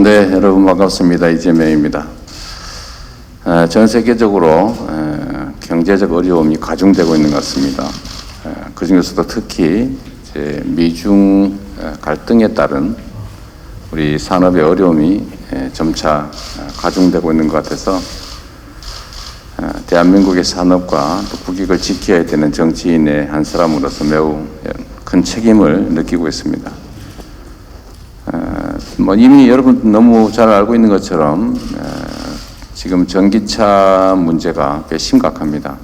네, 여러분 반갑습니다. 이재명입니다. 전 세계적으로 경제적 어려움이 가중되고 있는 것 같습니다. 그 중에서도 특히 미중 갈등에 따른 우리 산업의 어려움이 점차 가중되고 있는 것 같아서 대한민국의 산업과 또 국익을 지켜야 되는 정치인의 한 사람으로서 매우 큰 책임을 느끼고 있습니다. 이미 여러분 너무 잘 알고 있는 것처럼 지금 전기차 문제가 꽤 심각합니다.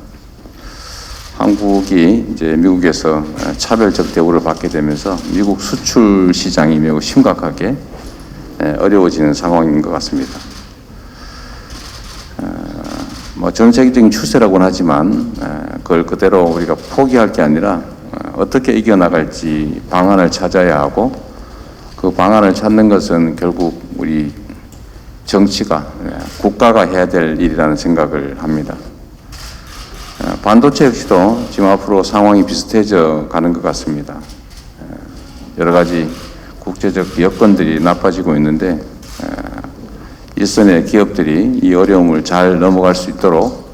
한국이 이제 미국에서 차별적 대우를 받게 되면서 미국 수출 시장이 매우 심각하게 어려워지는 상황인 것 같습니다. 전 세계적인 추세라고는 하지만 그걸 그대로 우리가 포기할 게 아니라 어떻게 이겨나갈지 방안을 찾아야 하고, 그 방안을 찾는 것은 결국 우리 정치가, 국가가 해야 될 일이라는 생각을 합니다. 반도체 역시도 지금 앞으로 상황이 비슷해져 가는 것 같습니다. 여러 가지 국제적 여건들이 나빠지고 있는데 일선의 기업들이 이 어려움을 잘 넘어갈 수 있도록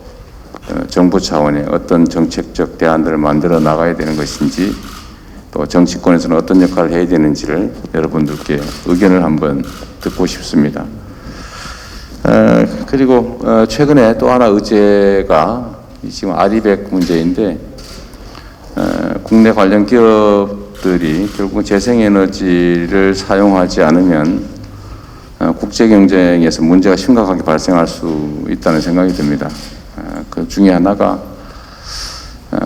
정부 차원의 어떤 정책적 대안들을 만들어 나가야 되는 것인지, 또 정치권에서는 어떤 역할을 해야 되는지를 여러분들께 의견을 한번 듣고 싶습니다. 그리고 최근에 또 하나 의제가 지금 아리백 문제인데, 국내 관련 기업들이 결국 재생에너지를 사용하지 않으면 국제 경쟁에서 문제가 심각하게 발생할 수 있다는 생각이 듭니다. 그 중에 하나가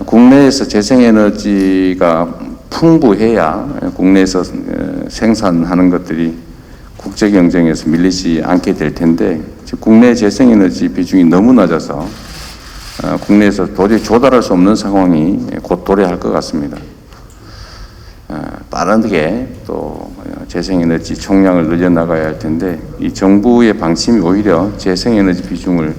국내에서 재생에너지가 풍부해야 국내에서 생산하는 것들이 국제 경쟁에서 밀리지 않게 될 텐데, 국내 재생에너지 비중이 너무 낮아서 국내에서 도저히 조달할 수 없는 상황이 곧 도래할 것 같습니다. 빠르게 또 재생에너지 총량을 늘려나가야 할 텐데, 이 정부의 방침이 오히려 재생에너지 비중을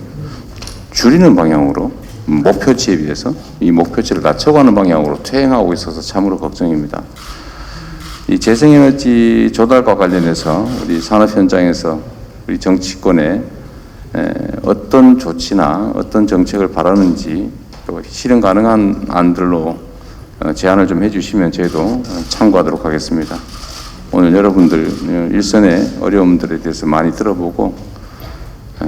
줄이는 방향으로, 목표치에 비해서 이 목표치를 낮춰가는 방향으로 퇴행하고 있어서 참으로 걱정입니다. 이 재생에너지 조달과 관련해서 우리 산업 현장에서 우리 정치권에 어떤 조치나 어떤 정책을 바라는지, 또 실현 가능한 안들로 제안을 좀 해주시면 저희도 참고하도록 하겠습니다. 오늘 여러분들 일선의 어려움들에 대해서 많이 들어보고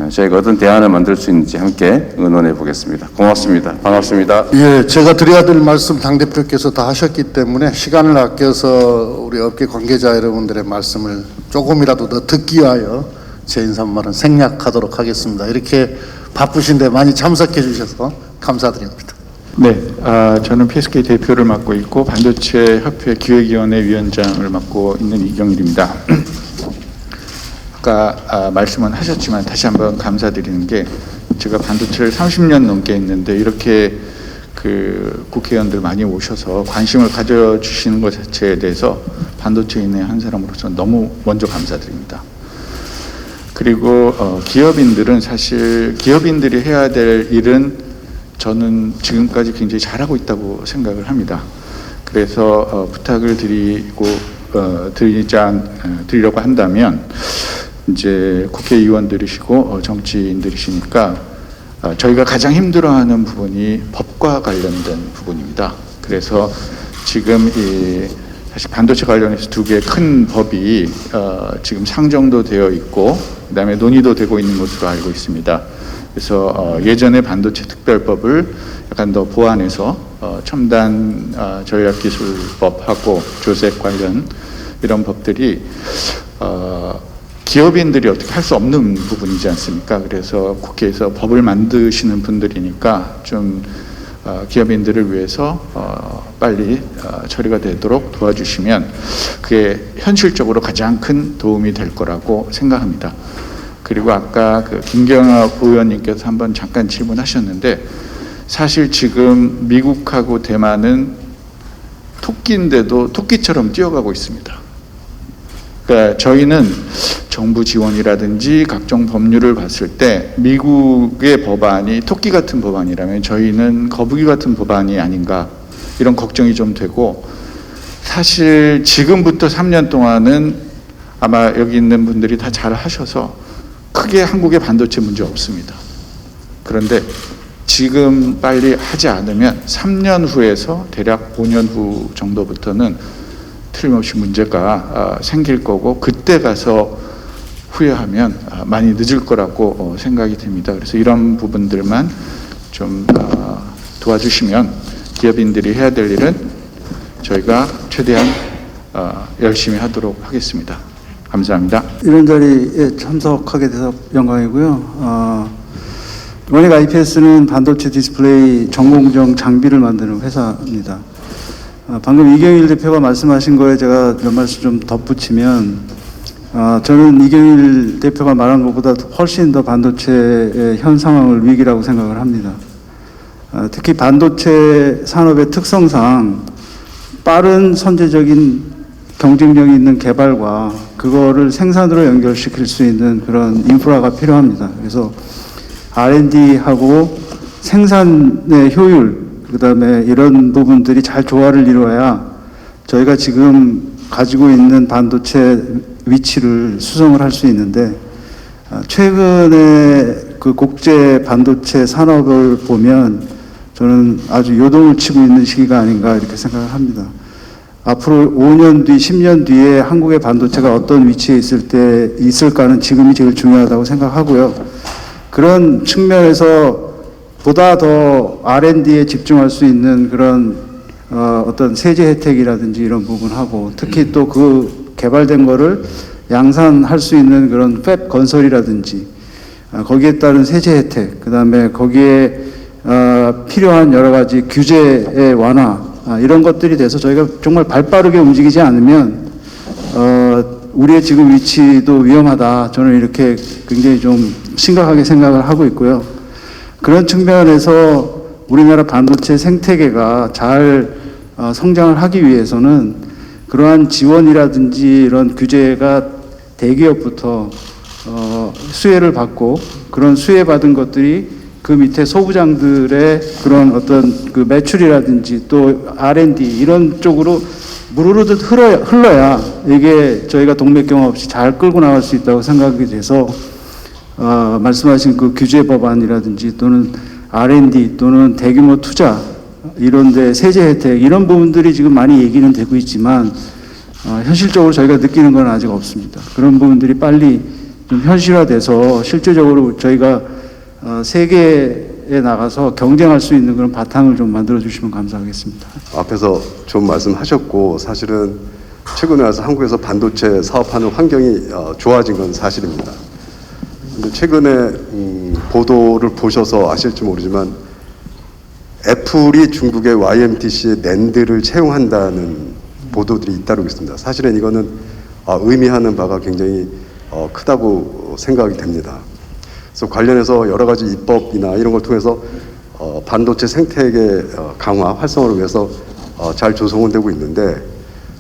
저희가 어떤 대안을 만들 수 있는지 함께 의논해 보겠습니다. 고맙습니다. 반갑습니다. 예, 제가 드려야 될 말씀 당대표께서 다 하셨기 때문에 시간을 아껴서 우리 업계 관계자 여러분들의 말씀을 조금이라도 더 듣기 위하여 제 인사말은 생략하도록 하겠습니다. 이렇게 바쁘신데 많이 참석해 주셔서 감사드립니다. 네, 저는 PSK 대표를 맡고 있고 반도체 협회 기획위원회 위원장을 맡고 있는 이경일입니다. 아까 말씀은 하셨지만 다시 한번 감사드리는 게, 제가 반도체를 30년 넘게 했는데 이렇게 그 국회의원들 많이 오셔서 관심을 가져주시는 것 자체에 대해서 반도체인의 한 사람으로서 너무 먼저 감사드립니다. 그리고 기업인들은 사실 기업인들이 해야 될 일은 저는 지금까지 굉장히 잘하고 있다고 생각을 합니다. 그래서 부탁을 드리려고 한다면, 이제 국회의원들이시고 정치인들이시니까 저희가 가장 힘들어하는 부분이 법과 관련된 부분입니다. 그래서 지금 사실 반도체 관련해서 두 개의 큰 법이 지금 상정도 되어 있고 그다음에 논의도 되고 있는 것으로 알고 있습니다. 그래서 예전에 반도체 특별법을 약간 더 보완해서 첨단 전략기술법하고 조색 관련 이런 법들이 기업인들이 어떻게 할 수 없는 부분이지 않습니까? 그래서 국회에서 법을 만드시는 분들이니까 좀 기업인들을 위해서 빨리 처리가 되도록 도와주시면 그게 현실적으로 가장 큰 도움이 될 거라고 생각합니다. 그리고 아까 그 김경엽 의원님께서 한번 잠깐 질문하셨는데, 사실 지금 미국하고 대만은 토끼인데도 토끼처럼 뛰어가고 있습니다. 그러니까 저희는 정부 지원이라든지 각종 법률을 봤을 때 미국의 법안이 토끼 같은 법안이라면 저희는 거북이 같은 법안이 아닌가, 이런 걱정이 좀 되고, 사실 지금부터 3년 동안은 아마 여기 있는 분들이 다 잘 하셔서 크게 한국의 반도체 문제 없습니다. 그런데 지금 빨리 하지 않으면 3년 후에서 대략 5년 후 정도부터는 틀림없이 문제가 생길 거고, 그때 가서 후회하면 많이 늦을 거라고 생각이 됩니다. 그래서 이런 부분들만 좀 도와주시면 기업인들이 해야 될 일은 저희가 최대한 열심히 하도록 하겠습니다. 감사합니다. 이런 자리에 참석하게 돼서 영광이고요. 원익 IPS는 반도체 디스플레이 전공정 장비를 만드는 회사입니다. 방금 이경일 대표가 말씀하신 거에 제가 몇 말씀 좀 덧붙이면, 저는 이경일 대표가 말한 것보다 훨씬 더 반도체의 현 상황을 위기라고 생각을 합니다. 특히 반도체 산업의 특성상 빠른 선제적인 경쟁력 있는 개발과 그거를 생산으로 연결시킬 수 있는 그런 인프라가 필요합니다. 그래서 R&D하고 생산의 효율, 그다음에 이런 부분들이 잘 조화를 이루어야 저희가 지금 가지고 있는 반도체 위치를 수성을 할 수 있는데, 최근에 그 국제 반도체 산업을 보면 저는 아주 요동을 치고 있는 시기가 아닌가 이렇게 생각을 합니다. 앞으로 5년 뒤, 10년 뒤에 한국의 반도체가 어떤 위치에 있을까는 지금이 제일 중요하다고 생각하고요. 그런 측면에서 보다 더 R&D에 집중할 수 있는 그런 어떤 세제 혜택이라든지 이런 부분하고, 특히 또 그 개발된 거를 양산할 수 있는 그런 팹 건설이라든지 거기에 따른 세제 혜택, 그다음에 거기에 필요한 여러 가지 규제의 완화, 이런 것들이 돼서 저희가 정말 발빠르게 움직이지 않으면 우리의 지금 위치도 위험하다, 저는 이렇게 굉장히 좀 심각하게 생각을 하고 있고요. 그런 측면에서 우리나라 반도체 생태계가 잘 성장을 하기 위해서는 그러한 지원이라든지 이런 규제가 대기업부터 수혜를 받고, 그런 수혜받은 것들이 그 밑에 소부장들의 그런 어떤 그 매출이라든지 또 R&D 이런 쪽으로 무르르듯 흘러야 이게 저희가 동맥경화 없이 잘 끌고 나갈 수 있다고 생각이 돼서 말씀하신 그 규제 법안이라든지 또는 R&D 또는 대규모 투자 이런 데 세제 혜택 이런 부분들이 지금 많이 얘기는 되고 있지만 현실적으로 저희가 느끼는 건 아직 없습니다. 그런 부분들이 빨리 좀 현실화돼서 실제적으로 저희가 세계에 나가서 경쟁할 수 있는 그런 바탕을 좀 만들어 주시면 감사하겠습니다. 앞에서 좀 말씀하셨고, 사실은 최근에 와서 한국에서 반도체 사업하는 환경이 좋아진 건 사실입니다. 근데 최근에 보도를 보셔서 아실지 모르지만 애플이 중국의 YMTC의 낸드를 채용한다는 보도들이 잇따르고 있습니다. 사실은 이거는 의미하는 바가 굉장히 크다고 생각이 됩니다. 그래서 관련해서 여러 가지 입법이나 이런 걸 통해서 반도체 생태계 강화, 활성화를 위해서 잘 조성은 되고 있는데,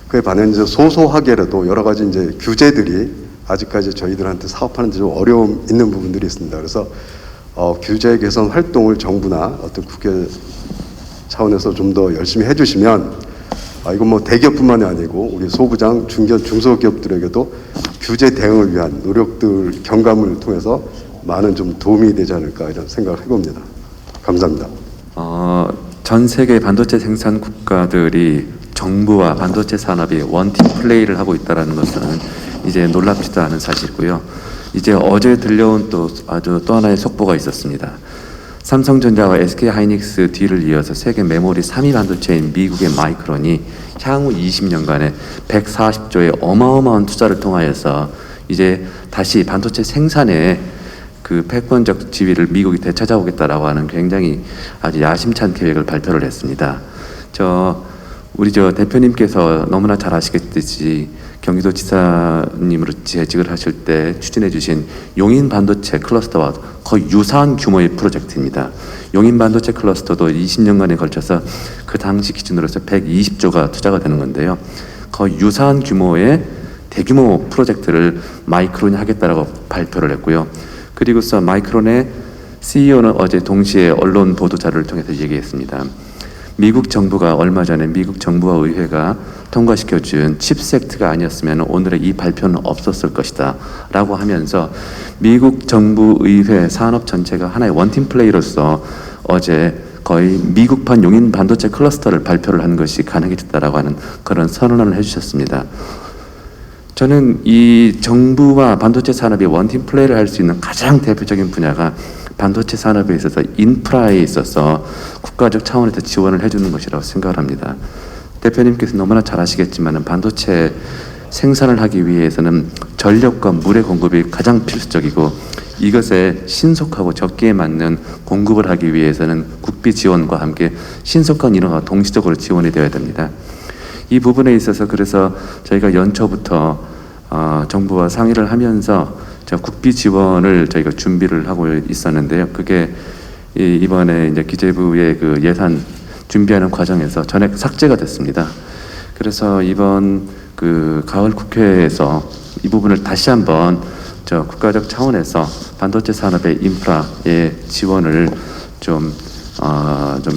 그에 반해 이제 소소하게라도 여러 가지 이제 규제들이 아직까지 저희들한테 사업하는 데 좀 어려움 있는 부분들이 있습니다. 그래서 규제 개선 활동을 정부나 어떤 국회 차원에서 좀 더 열심히 해주시면, 이건 뭐 대기업뿐만이 아니고 우리 소부장, 중소기업들에게도 규제 대응을 위한 노력들, 경감을 통해서 많은 좀 도움이 되지 않을까 이런 생각을 해봅니다. 감사합니다. 전 세계 반도체 생산 국가들이 정부와 반도체 산업이 원팀 플레이를 하고 있다는 것은 이제 놀랍지도 않은 사실이고요. 이제 어제 들려온 또 하나의 속보가 있었습니다. 삼성전자와 SK하이닉스 뒤를 이어서 세계 메모리 3위 반도체인 미국의 마이크론이 향후 20년간에 140조의 어마어마한 투자를 통하여서 이제 다시 반도체 생산에 그 패권적 지위를 미국이 되찾아오겠다라고 하는 굉장히 아주 야심찬 계획을 발표를 했습니다. 우리 대표님께서 너무나 잘 아시겠듯이 경기도지사님으로 재직을 하실 때 추진해 주신 용인 반도체 클러스터와 거의 유사한 규모의 프로젝트입니다. 용인 반도체 클러스터도 20년간에 걸쳐서 그 당시 기준으로서 120조가 투자가 되는 건데요. 거의 유사한 규모의 대규모 프로젝트를 마이크론이 하겠다라고 발표를 했고요. 그리고서 마이크론의 CEO는 어제 동시에 언론 보도 자료를 통해서 얘기했습니다. 미국 정부가 얼마 전에 미국 정부와 의회가 통과시켜준 칩스 액트가 아니었으면 오늘의 이 발표는 없었을 것이다 라고 하면서 미국 정부 의회 산업 전체가 하나의 원팀 플레이로서 어제 거의 미국판 용인 반도체 클러스터를 발표를 한 것이 가능해졌다라고 하는 그런 선언을 해주셨습니다. 저는 이 정부와 반도체 산업이 원팀 플레이를 할 수 있는 가장 대표적인 분야가 반도체 산업에 있어서 인프라에 있어서 국가적 차원에서 지원을 해주는 것이라고 생각을 합니다. 대표님께서 너무나 잘 아시겠지만 반도체 생산을 하기 위해서는 전력과 물의 공급이 가장 필수적이고 이것에 신속하고 적기에 맞는 공급을 하기 위해서는 국비 지원과 함께 신속한 인허가 동시적으로 지원이 되어야 됩니다. 이 부분에 있어서 그래서 저희가 연초부터 정부와 상의를 하면서 국비 지원을 저희가 준비를 하고 있었는데요. 그게 이번에 이제 기재부의 그 예산 준비하는 과정에서 전액 삭제가 됐습니다. 그래서 이번 그 가을 국회에서 이 부분을 다시 한번 국가적 차원에서 반도체 산업의 인프라의 지원을 좀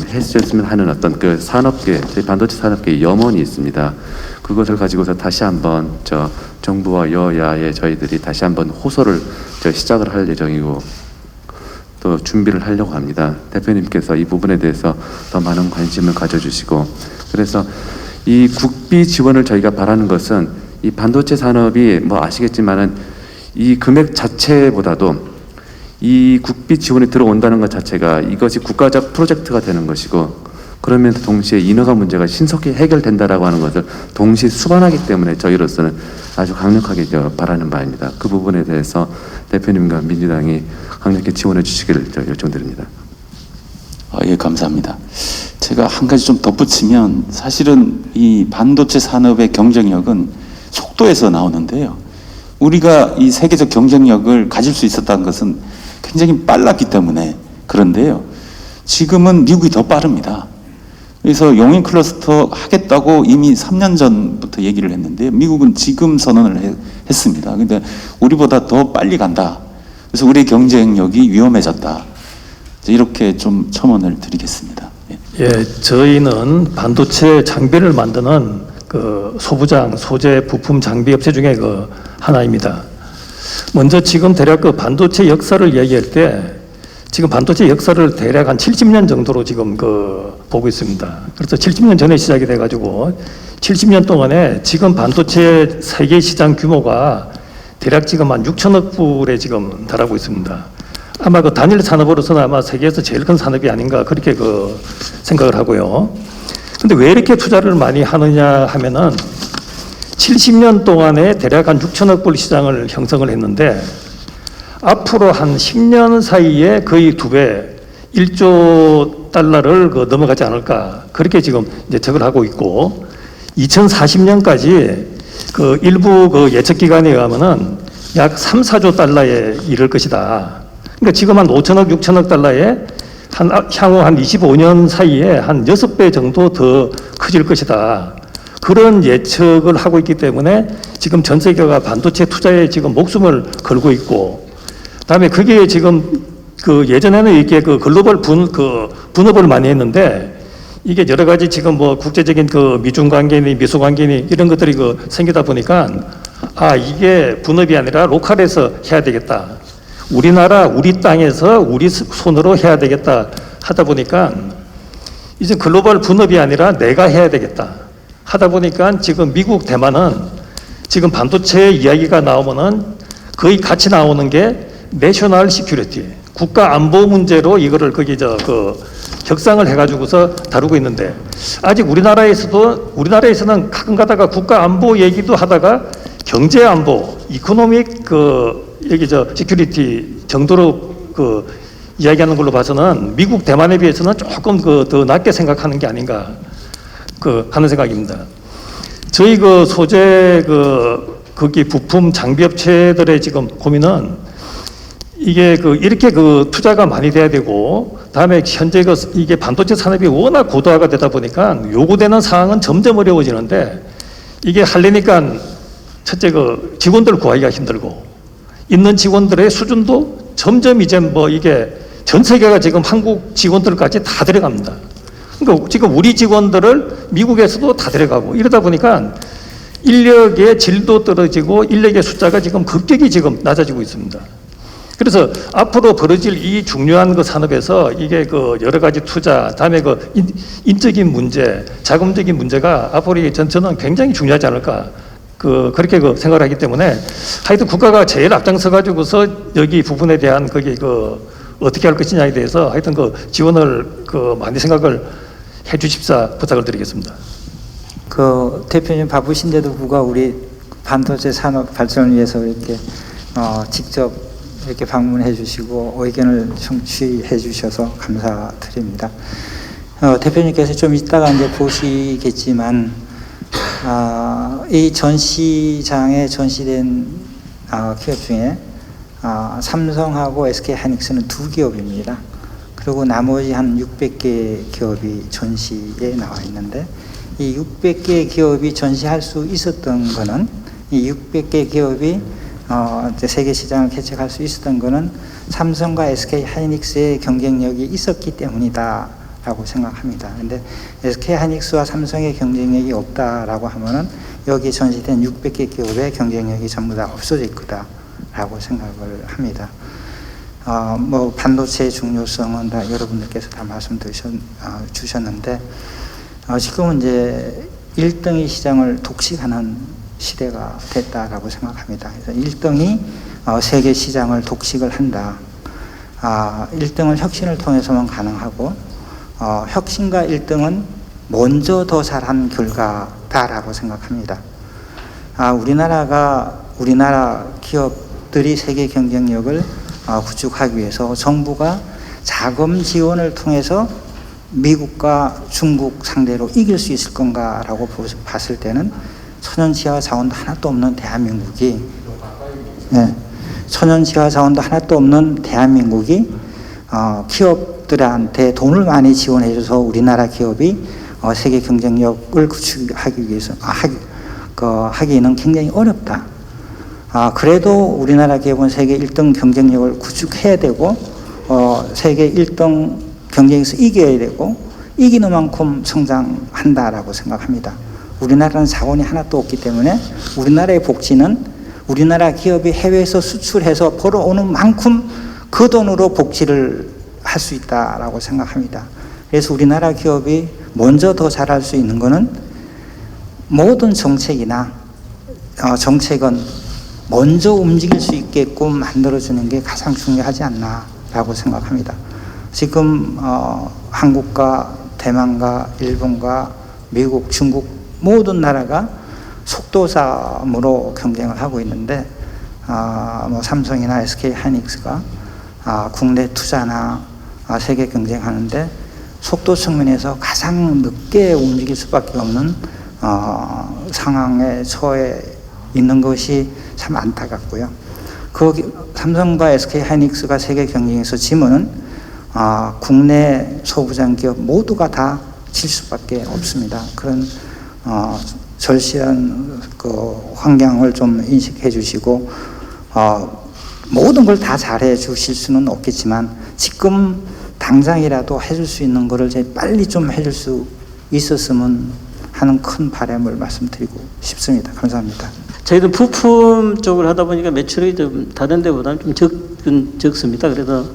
했으면 하는 어떤 그 산업계, 저희 반도체 산업계의 염원이 있습니다. 그것을 가지고서 다시 한번 정부와 여야의 저희들이 다시 한번 호소를 시작을 할 예정이고 또 준비를 하려고 합니다. 대표님께서 이 부분에 대해서 더 많은 관심을 가져주시고 그래서 이 국비 지원을 저희가 바라는 것은 이 반도체 산업이 뭐 아시겠지만은 이 금액 자체보다도 이 국비 지원이 들어온다는 것 자체가 이것이 국가적 프로젝트가 되는 것이고 그러면서 동시에 인허가 문제가 신속히 해결된다라고 하는 것을 동시 수반하기 때문에 저희로서는 아주 강력하게 바라는 바입니다. 그 부분에 대해서 대표님과 민주당이 강력히 지원해 주시기를 요청드립니다. 예, 감사합니다. 제가 한 가지 좀 덧붙이면 사실은 이 반도체 산업의 경쟁력은 속도에서 나오는데요. 우리가 이 세계적 경쟁력을 가질 수 있었다는 것은 굉장히 빨랐기 때문에 그런데요. 지금은 미국이 더 빠릅니다. 그래서 용인 클러스터 하겠다고 이미 3년 전부터 얘기를 했는데 미국은 지금 선언을 했습니다. 근데 우리보다 더 빨리 간다. 그래서 우리의 경쟁력이 위험해졌다. 이렇게 좀 첨언을 드리겠습니다. 예, 저희는 반도체 장비를 만드는 그 소부장, 소재, 부품 장비 업체 중에 그 하나입니다. 먼저 지금 대략 그 반도체 역사를 얘기할 때 지금 반도체 역사를 대략 한 70년 정도로 지금 보고 있습니다. 그래서 70년 전에 시작이 돼가지고 70년 동안에 지금 반도체 세계 시장 규모가 대략 지금 한 6천억 불에 지금 달하고 있습니다. 아마 그 단일 산업으로서는 아마 세계에서 제일 큰 산업이 아닌가 그렇게 생각을 하고요. 근데 왜 이렇게 투자를 많이 하느냐 하면은 70년 동안에 대략 한 6천억 불 시장을 형성을 했는데 앞으로 한 10년 사이에 거의 2배, 1조 달러를 넘어가지 않을까 그렇게 지금 이제 예측을 하고 있고 2040년까지 일부 예측 기관에 의하면은 약 3, 4조 달러에 이를 것이다. 그러니까 지금 한 5천억, 6천억 달러에 향후 한 25년 사이에 한 6배 정도 더 커질 것이다. 그런 예측을 하고 있기 때문에 지금 전 세계가 반도체 투자에 지금 목숨을 걸고 있고, 그다음에 그게 지금 예전에는 이렇게 글로벌 분업을 많이 했는데 이게 여러 가지 지금 뭐 국제적인 미중 관계니 미소 관계니 이런 것들이 생기다 보니까 이게 분업이 아니라 로컬에서 해야 되겠다. 우리나라 우리 땅에서 우리 손으로 해야 되겠다 하다 보니까 이제 글로벌 분업이 아니라 내가 해야 되겠다 하다 보니까 지금 미국 대만은 지금 반도체 이야기가 나오면은 거의 같이 나오는 게 내셔널 시큐리티 국가 안보 문제로 이거를 격상을 해가지고서 다루고 있는데 아직 우리나라에서는 가끔 가다가 국가 안보 얘기도 하다가 경제 안보 이코노믹 시큐리티 정도로 이야기하는 걸로 봐서는 미국 대만에 비해서는 조금 더 낮게 생각하는 게 아닌가 하는 생각입니다. 저희 소재 거기 부품 장비 업체들의 지금 고민은 이게 이렇게 투자가 많이 돼야 되고 다음에 현재 이게 반도체 산업이 워낙 고도화가 되다 보니까 요구되는 사항은 점점 어려워지는데 이게 하려니까 첫째 직원들 구하기가 힘들고 있는 직원들의 수준도 점점 이제 이게 전 세계가 지금 한국 직원들까지 다 들어갑니다. 그러니까 지금 우리 직원들을 미국에서도 다 데려가고 이러다 보니까 인력의 질도 떨어지고 인력의 숫자가 지금 급격히 지금 낮아지고 있습니다. 그래서 앞으로 벌어질 이 중요한 그 산업에서 이게 그 여러 가지 투자, 다음에 그 인적인 문제, 자금적인 문제가 앞으로 저는 굉장히 중요하지 않을까. 그렇게 생각을 하기 때문에 하여튼 국가가 제일 앞장서 가지고서 여기 부분에 대한 어떻게 할 것이냐에 대해서 하여튼 지원을 많이 생각을 해 주십사 부탁을 드리겠습니다. 대표님 바쁘신데도 불구하고 우리 반도체 산업 발전을 위해서 이렇게 직접 이렇게 방문해 주시고 의견을 청취해 주셔서 감사드립니다. 대표님께서 좀 이따가 이제 보시겠지만 이 전시장에 전시된 기업 중에 삼성하고 SK하이닉스는 2기업입니다. 그리고 나머지 한 600개 기업이 전시에 나와 있는데 이 600개 기업이 전시할 수 있었던 거는 이 600개 기업이 세계 시장을 개척할 수 있었던 거는 삼성과 SK하이닉스의 경쟁력이 있었기 때문이다. 라고 생각합니다. 근데 SK하이닉스와 삼성의 경쟁력이 없다라고 하면은 여기 전시된 600개 기업의 경쟁력이 전부 다 없어질 거다라고 생각을 합니다. 반도체의 중요성은 다 여러분들께서 다 말씀 주셨는데 지금은 이제 1등이 시장을 독식하는 시대가 됐다라고 생각합니다. 그래서 1등이 세계 시장을 독식을 한다. 1등은 혁신을 통해서만 가능하고 혁신과 1등은 먼저 더 잘한 결과다라고 생각합니다. 우리나라 기업들이 세계 경쟁력을 구축하기 위해서 정부가 자금 지원을 통해서 미국과 중국 상대로 이길 수 있을 건가라고 봤을 때는 천연지하 자원도 하나도 없는 대한민국이 기업들한테 돈을 많이 지원해줘서 우리나라 기업이 세계 경쟁력을 구축하기 위해서 하기는 굉장히 어렵다. 그래도 우리나라 기업은 세계 1등 경쟁력을 구축해야 되고 세계 1등 경쟁에서 이겨야 되고 이기는 만큼 성장한다라고 생각합니다. 우리나라는 자원이 하나도 없기 때문에 우리나라의 복지는 우리나라 기업이 해외에서 수출해서 벌어오는 만큼 그 돈으로 복지를 할 수 있다라고 생각합니다. 그래서 우리나라 기업이 먼저 더 잘할 수 있는 것은 모든 정책은 먼저 움직일 수 있게끔 만들어주는 게 가장 중요하지 않나라고 생각합니다. 지금 한국과 대만과 일본과 미국, 중국 모든 나라가 속도싸움으로 경쟁을 하고 있는데 삼성이나 SK하이닉스가 국내 투자나 세계 경쟁하는데 속도 측면에서 가장 늦게 움직일 수밖에 없는 상황에 처해 있는 것이 참 안타깝고요. 삼성과 SK하이닉스가 세계 경쟁에서 지면은 국내 소부장 기업 모두가 다 질 수밖에 없습니다. 그런 절실한 환경을 좀 인식해 주시고 모든 걸 다 잘해 주실 수는 없겠지만 지금 당장이라도 해줄 수 있는 거를 빨리 좀 해줄 수 있었으면 하는 큰 바람을 말씀드리고 싶습니다. 감사합니다. 저희도 부품 쪽을 하다 보니까 매출이 좀 다른 데보다는 좀 적습니다. 그래서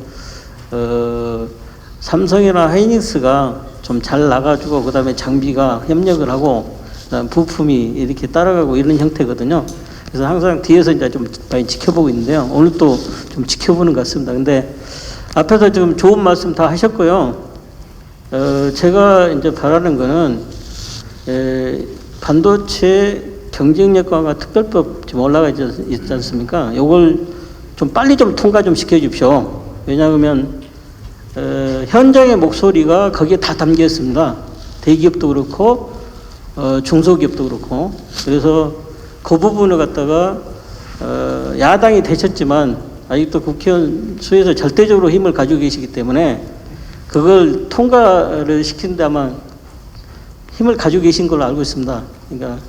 삼성이나 하이닉스가 좀 잘 나가지고 그다음에 장비가 협력을 하고 그다음 부품이 이렇게 따라가고 이런 형태거든요. 그래서 항상 뒤에서 이제 좀 많이 지켜보고 있는데요. 오늘 또 좀 지켜보는 것 같습니다. 근데 앞에서 지금 좋은 말씀 다 하셨고요. 제가 이제 바라는 거는 반도체 경쟁력과 특별법 지금 올라가 있지 않습니까? 요걸 좀 빨리 좀 통과 좀 시켜 주십시오. 왜냐하면 현장의 목소리가 거기에 다 담겨 있습니다. 대기업도 그렇고 중소기업도 그렇고. 그래서 그 부분을 갖다가 야당이 되셨지만 아직도 국회의원 수에서 절대적으로 힘을 가지고 계시기 때문에 그걸 통과를 시키는데 아마 힘을 가지고 계신 걸로 알고 있습니다. 그러니까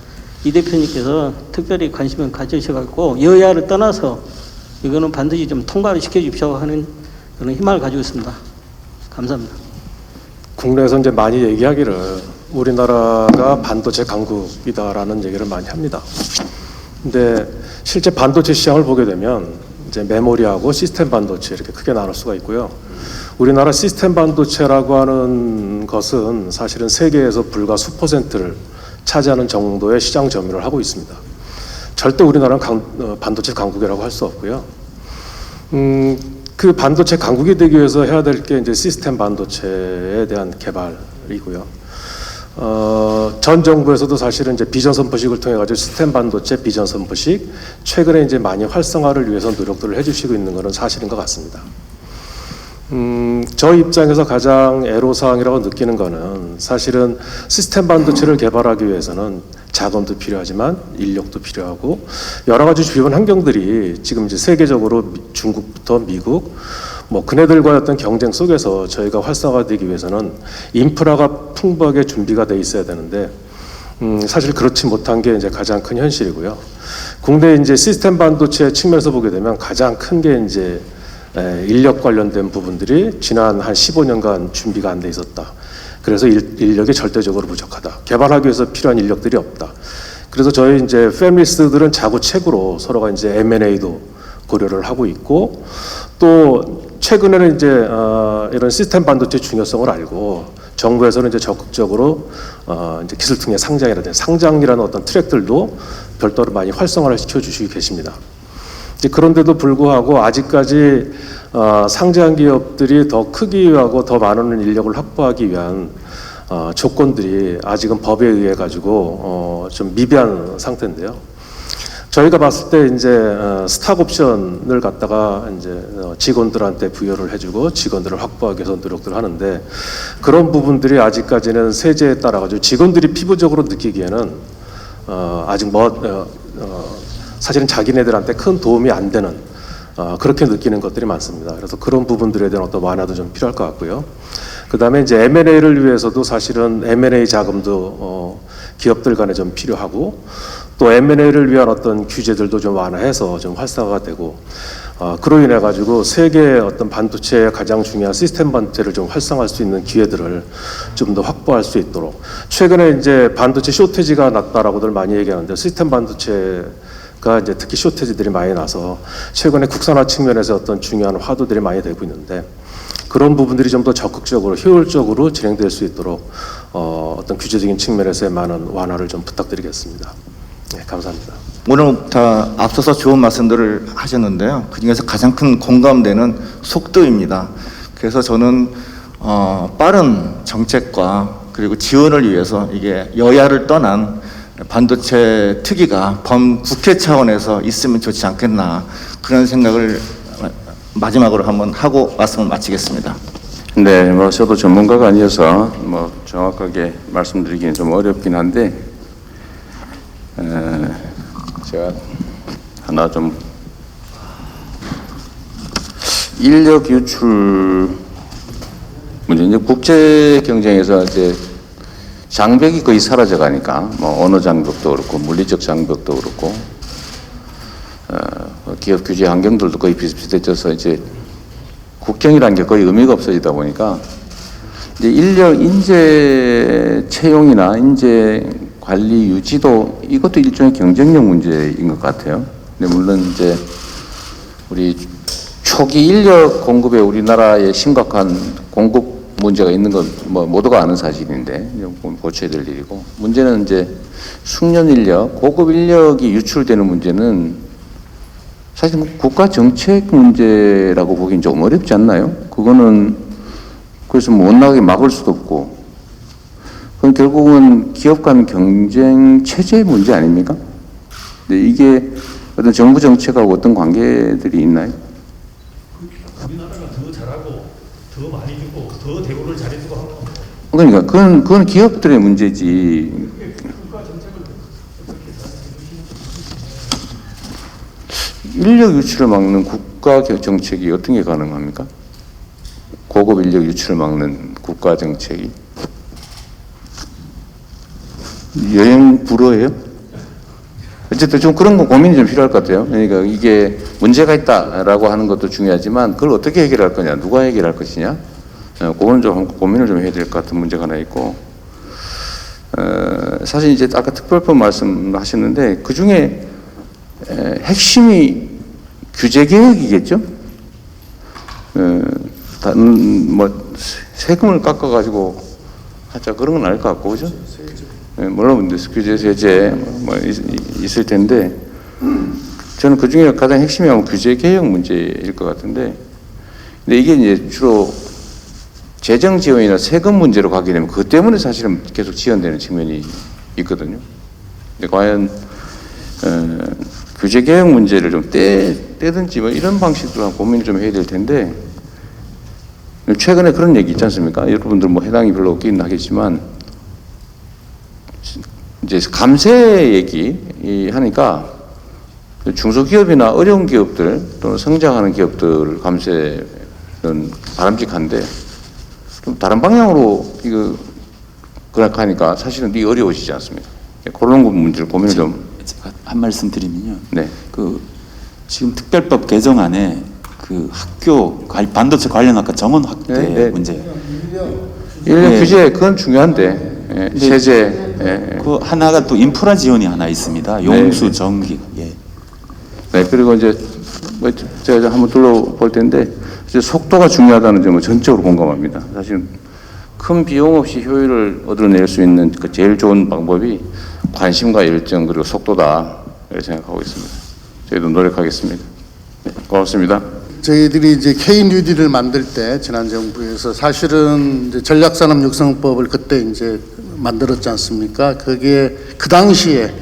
이 대표님께서 특별히 관심을 가지셔갖고 여야를 떠나서 이거는 반드시 좀 통과를 시켜주십시오 하는 그런 희망을 가지고 있습니다. 감사합니다. 국내에서 이제 많이 얘기하기를 우리나라가 반도체 강국이다라는 얘기를 많이 합니다. 근데 실제 반도체 시장을 보게 되면 이제 메모리하고 시스템 반도체 이렇게 크게 나눌 수가 있고요. 우리나라 시스템 반도체라고 하는 것은 사실은 세계에서 불과 수%를 차지하는 정도의 시장 점유를 하고 있습니다. 절대 우리나라는 반도체 강국이라고 할 수 없고요. 그 반도체 강국이 되기 위해서 해야 될 게 이제 시스템 반도체에 대한 개발이고요. 전 정부에서도 사실은 이제 비전 선포식을 통해 가지고 시스템 반도체 비전 선포식 최근에 이제 많이 활성화를 위해서 노력들을 해주시고 있는 것은 사실인 것 같습니다. 저 입장에서 가장 애로사항이라고 느끼는 거는 사실은 시스템 반도체를 개발하기 위해서는 자금도 필요하지만 인력도 필요하고 여러 가지 주변 환경들이 지금 이제 세계적으로 중국부터 미국 뭐 그네들과의 어떤 경쟁 속에서 저희가 활성화되기 위해서는 인프라가 풍부하게 준비가 돼 있어야 되는데 사실 그렇지 못한 게 이제 가장 큰 현실이고요. 국내 이제 시스템 반도체 측면에서 보게 되면 가장 큰 게 이제 인력 관련된 부분들이 지난 한 15년간 준비가 안 돼 있었다. 그래서 인력이 절대적으로 부족하다. 개발하기 위해서 필요한 인력들이 없다. 그래서 저희 이제 패밀리스들은 자구책으로 서로가 이제 M&A도 고려를 하고 있고 또 최근에는 이제 이런 시스템 반도체 중요성을 알고 정부에서는 이제 적극적으로 이제 기술통의 상장이라든지 상장이라는 어떤 트랙들도 별도로 많이 활성화를 시켜주시고 계십니다. 그런데도 불구하고 아직까지 상장 기업들이 더 크기하고 더 많은 인력을 확보하기 위한 조건들이 아직은 법에 의해 가지고 좀 미비한 상태인데요. 저희가 봤을 때 이제 스탁 옵션을 갖다가 이제 직원들한테 부여를 해주고 직원들을 확보하기 위해서 노력들을 하는데 그런 부분들이 아직까지는 세제에 따라 가지고 직원들이 피부적으로 느끼기에는 아직 사실은 자기네들한테 큰 도움이 안 되는 그렇게 느끼는 것들이 많습니다. 그래서 그런 부분들에 대한 어떤 완화도 좀 필요할 것 같고요. 그 다음에 이제 M&A를 위해서도 사실은 M&A 자금도 기업들 간에 좀 필요하고 또 M&A를 위한 어떤 규제들도 좀 완화해서 좀 활성화가 되고 그로 인해 가지고 세계의 어떤 반도체의 가장 중요한 시스템 반도체를 좀 활성화할 수 있는 기회들을 좀 더 확보할 수 있도록 최근에 이제 반도체 쇼티지가 났다라고들 많이 얘기하는데 시스템 반도체가 이제 특히 쇼티지들이 많이 나서 최근에 국산화 측면에서 어떤 중요한 화두들이 많이 되고 있는데 그런 부분들이 좀 더 적극적으로 효율적으로 진행될 수 있도록 어떤 규제적인 측면에서의 많은 완화를 좀 부탁드리겠습니다. 네, 감사합니다. 오늘부터 앞서서 좋은 말씀들을 하셨는데요. 그중에서 가장 큰 공감되는 속도입니다. 그래서 저는 빠른 정책과 그리고 지원을 위해서 이게 여야를 떠난 반도체 특위가 범국회 차원에서 있으면 좋지 않겠나 그런 생각을 마지막으로 한번 하고 말씀을 마치겠습니다. 네, 뭐 저도 전문가가 아니어서 뭐 정확하게 말씀드리기는 좀 어렵긴 한데 제가 하나 좀 인력 유출 문제 이제 국제 경쟁에서 이제 장벽이 거의 사라져 가니까 뭐 언어 장벽도 그렇고 물리적 장벽도 그렇고 기업 규제 환경들도 거의 비슷비슷해져서 이제 국경이라는 게 거의 의미가 없어지다 보니까 이제 인력 인재 채용이나 인재 관리 유지도 이것도 일종의 경쟁력 문제인 것 같아요. 근데 물론 이제 우리 초기 인력 공급에 우리나라에 심각한 공급 문제가 있는 건 뭐 모두가 아는 사실인데 고쳐야 될 일이고 문제는 이제 숙련 인력, 고급 인력이 유출되는 문제는 사실 국가 정책 문제라고 보기엔 좀 어렵지 않나요? 그거는 그래서 못 나가게 막을 수도 없고 그건 결국은 기업 간 경쟁 체제의 문제 아닙니까? 근데 이게 어떤 정부 정책하고 어떤 관계들이 있나요? 우리나라가 더 잘하고 더 많이 주고 더 대우를 잘해주고 하는 거. 그러니까 그건 기업들의 문제지. 인력 유출을 막는 국가 정책이 어떤 게 가능합니까? 고급 인력 유출을 막는 국가 정책이 여행 불허예요? 어쨌든 좀 그런 거 고민이 좀 필요할 것 같아요. 그러니까 이게 문제가 있다라고 하는 것도 중요하지만 그걸 어떻게 해결할 거냐, 누가 해결할 것이냐, 그거는 좀 고민을 좀 해야 될 것 같은 문제가 하나 있고, 사실 이제 아까 특별법 말씀하셨는데 그 중에 핵심이 규제 개혁이겠죠. 다른 뭐 세금을 깎아가지고 하자 그런 건 아닐 것 같고, 그죠? 물론 규제 세제 뭐 있을 텐데 저는 그 중에 가장 핵심이 아마 규제 개혁 문제일 것 같은데, 근데 이게 이제 주로 재정 지원이나 세금 문제로 가게 되면 그것 때문에 사실은 계속 지연되는 측면이 있거든요. 근데 과연 규제 개혁 문제를 좀 떼든지 뭐 이런 방식으로 고민을 좀 해야 될 텐데, 최근에 그런 얘기 있지 않습니까? 여러분들 뭐 해당이 별로 없긴 하겠지만 이제 감세 얘기 하니까 중소기업이나 어려운 기업들 또는 성장하는 기업들 감세는 바람직한데 좀 다른 방향으로 이거 그렇게하니까 사실은 되게 어려워지지 않습니까? 그런 문제를 고민을 좀. 제가 한 말씀 드리면요. 네. 그 지금 특별법 개정안에 그 학교 반도체 관련 학과 정원 확대 문제. 인력 규제 그건 중요한데 세제. 그 하나가 또 인프라 지원이 하나 있습니다. 용수, 전기. 예. 네, 그리고 이제 뭐 제가 한번 둘러볼 텐데 이제 속도가 중요하다는 점을 전적으로 공감합니다. 사실 큰 비용 없이 효율을 얻어낼 수 있는 그 제일 좋은 방법이 관심과 열정 그리고 속도다 이렇게 생각하고 있습니다. 저희도 노력하겠습니다. 네, 고맙습니다. 저희들이 이제 K-뉴딜을 만들 때 지난 정부에서 사실은 이제 전략산업 육성법을 그때 이제 만들었지 않습니까? 그게 그 당시에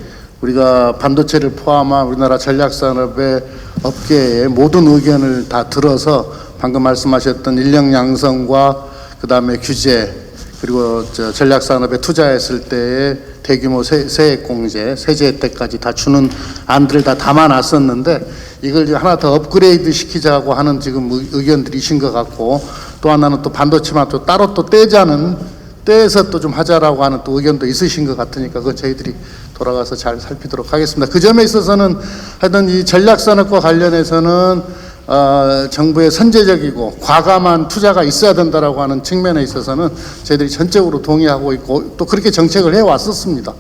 우리가 반도체를 포함한 우리나라 전략산업의 업계의 모든 의견을 다 들어서 방금 말씀하셨던 인력 양성과 그 다음에 규제 그리고 전략산업에 투자했을 때의 대규모 세액공제, 세제 혜택까지 다 주는 안들을 다 담아놨었는데 이걸 하나 더 업그레이드 시키자고 하는 지금 의견들이신 것 같고, 또 하나는 또 반도체만 또 따로 또 떼서 또 좀 하자라고 하는 또 의견도 있으신 것 같으니까 그거 저희들이 돌아가서 잘 살피도록 하겠습니다. 그 점에 있어서는 하여튼 이 전략산업과 관련해서는 정부의 선제적이고 과감한 투자가 있어야 된다라고 하는 측면에 있어서는 저희들이 전적으로 동의하고 있고 또 그렇게 정책을 해왔었습니다.